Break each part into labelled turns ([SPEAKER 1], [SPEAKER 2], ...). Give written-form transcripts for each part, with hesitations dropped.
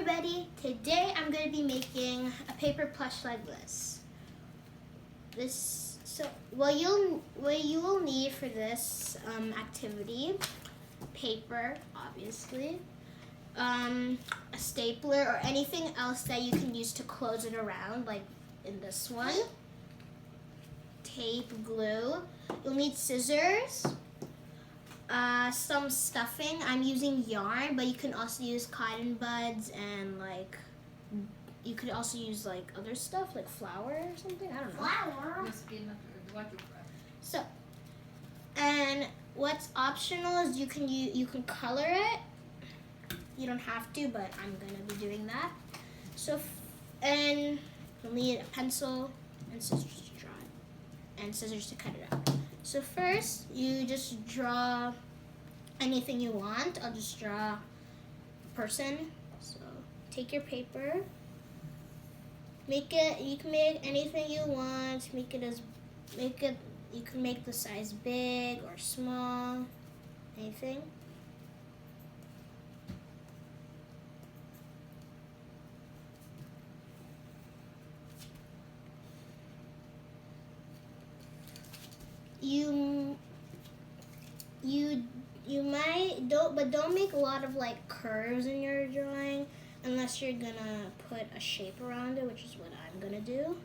[SPEAKER 1] everybody, today I'm going to be making a paper plush like this. What you will need for this activity, paper obviously, a stapler or anything else that you can use to close it around, like in this one, tape, glue. You'll need scissors, some stuffing. I'm using yarn, but you can also use cotton buds and like you could also use like other stuff like flour or something. I don't know.
[SPEAKER 2] Flour.
[SPEAKER 1] So, and what's optional is you can color it. You don't have to, but I'm gonna be doing that. So, and you'll need a pencil and scissors to draw it, and scissors to cut it out. So first, you just draw anything you want. I'll just draw a person. So take your paper. You can make anything you want. You can make the size big or small, anything. Don't make a lot of like curves in your drawing unless you're gonna put a shape around it, which is what I'm gonna do.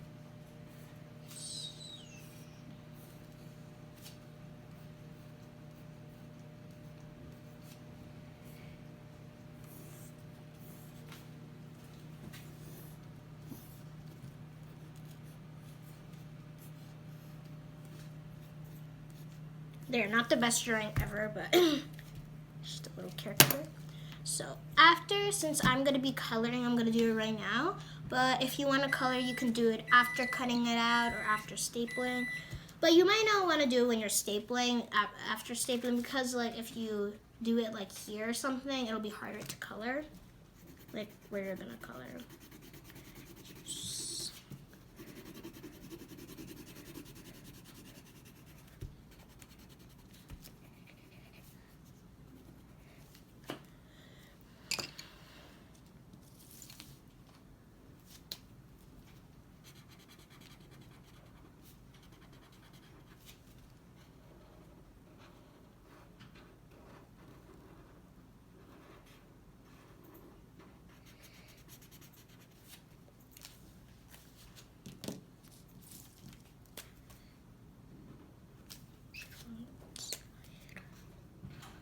[SPEAKER 1] They're not the best drawing ever, but just a little character. So since I'm gonna be coloring, I'm gonna do it right now. But if you wanna color, you can do it after cutting it out or after stapling. But you might not wanna do it when you're stapling, after stapling, because like if you do it like here or something, it'll be harder to color, like where you're gonna color.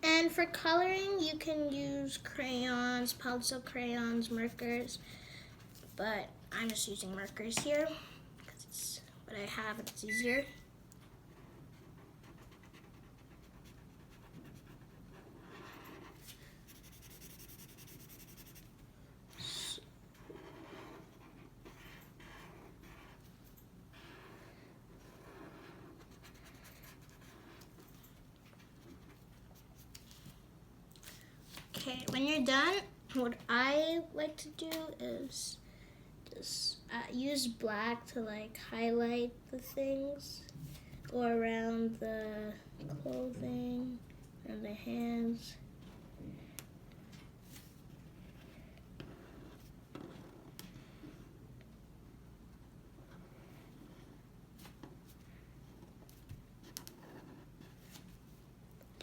[SPEAKER 1] And for coloring, you can use crayons, pencil crayons, markers, but I'm just using markers here because it's what I have and it's easier. Okay, when you're done, what I like to do is just use black to like highlight the things, go around the clothing and the hands.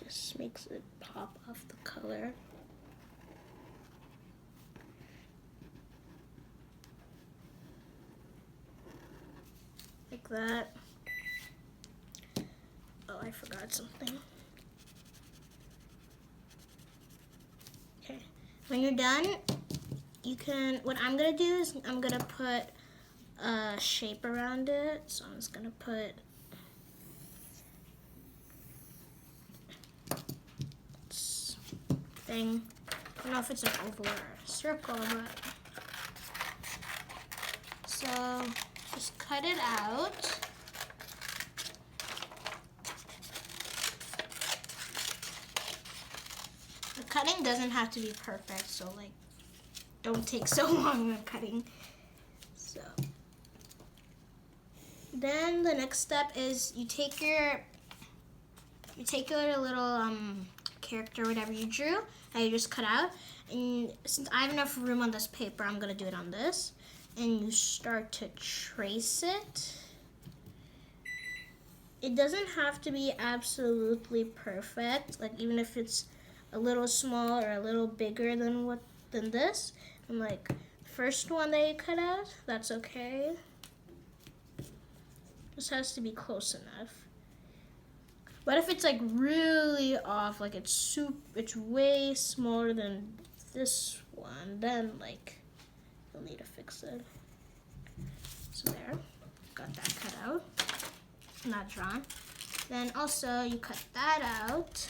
[SPEAKER 1] Just makes it pop off the color. Like that. Oh, I forgot something. Okay, when you're done, what I'm gonna do is I'm gonna put a shape around it. So I'm just gonna put this thing. I don't know if it's an oval or a circle, but so just cut it out. The cutting doesn't have to be perfect, so like don't take so long when cutting. So then the next step is you take your little character, whatever you drew, that you just cut out. And since I have enough room on this paper, I'm gonna do it on this. And you start to trace it. It doesn't have to be absolutely perfect. Like even if it's a little small or a little bigger than this. And like the first one that you cut out, that's okay. This has to be close enough. But if it's like really off, like it's way smaller than this one, then like you'll need to fix it. So there, got that cut out, not drawn. Then also you cut that out.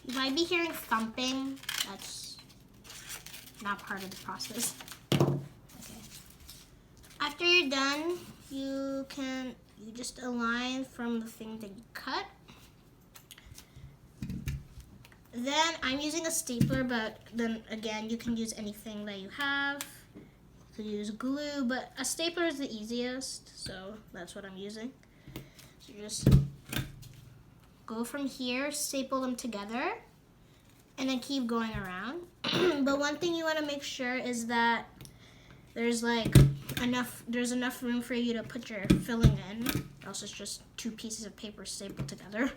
[SPEAKER 1] You might be hearing thumping. That's not part of the process. Okay. After you're done, you just align from the thing that you cut. Then I'm using a stapler, but then again, you can use anything that you have. You could use glue, but a stapler is the easiest, so that's what I'm using. So just go from here, staple them together, and then keep going around. But one thing you want to make sure is that there's enough room for you to put your filling in, or else it's just two pieces of paper stapled together.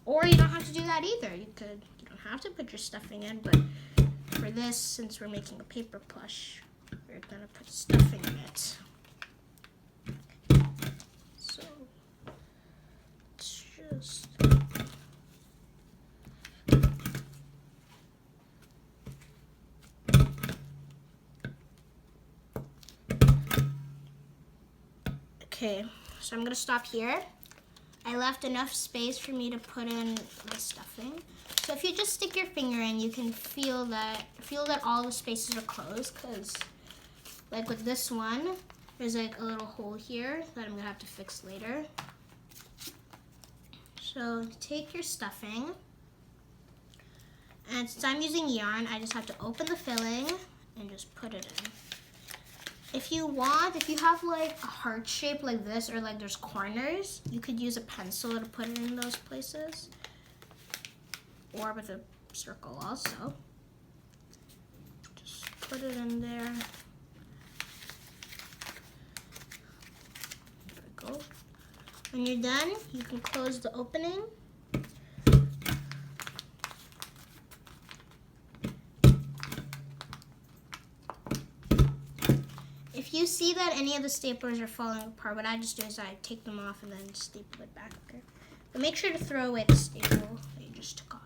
[SPEAKER 1] Or you don't have to do that either. You don't have to put your stuffing in, but for this, since we're making a paper plush, we're gonna put stuffing in it. So it's just okay, so I'm gonna stop here. I left enough space for me to put in my stuffing. So if you just stick your finger in, you can feel that all the spaces are closed, because like with this one, there's like a little hole here that I'm gonna have to fix later. So take your stuffing, and since I'm using yarn, I just have to open the filling and just put it in. If you have like a heart shape like this, or like there's corners, you could use a pencil to put it in those places. Or with a circle also. Just put it in there. There we go. When you're done, you can close the opening. If you see that any of the staplers are falling apart, what I just do is I take them off and then staple it back. Okay. But make sure to throw away the staple that you just took off.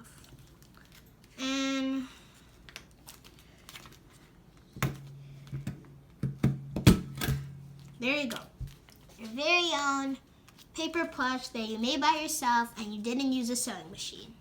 [SPEAKER 1] And there you go. Your very own paper plush that you made by yourself and you didn't use a sewing machine.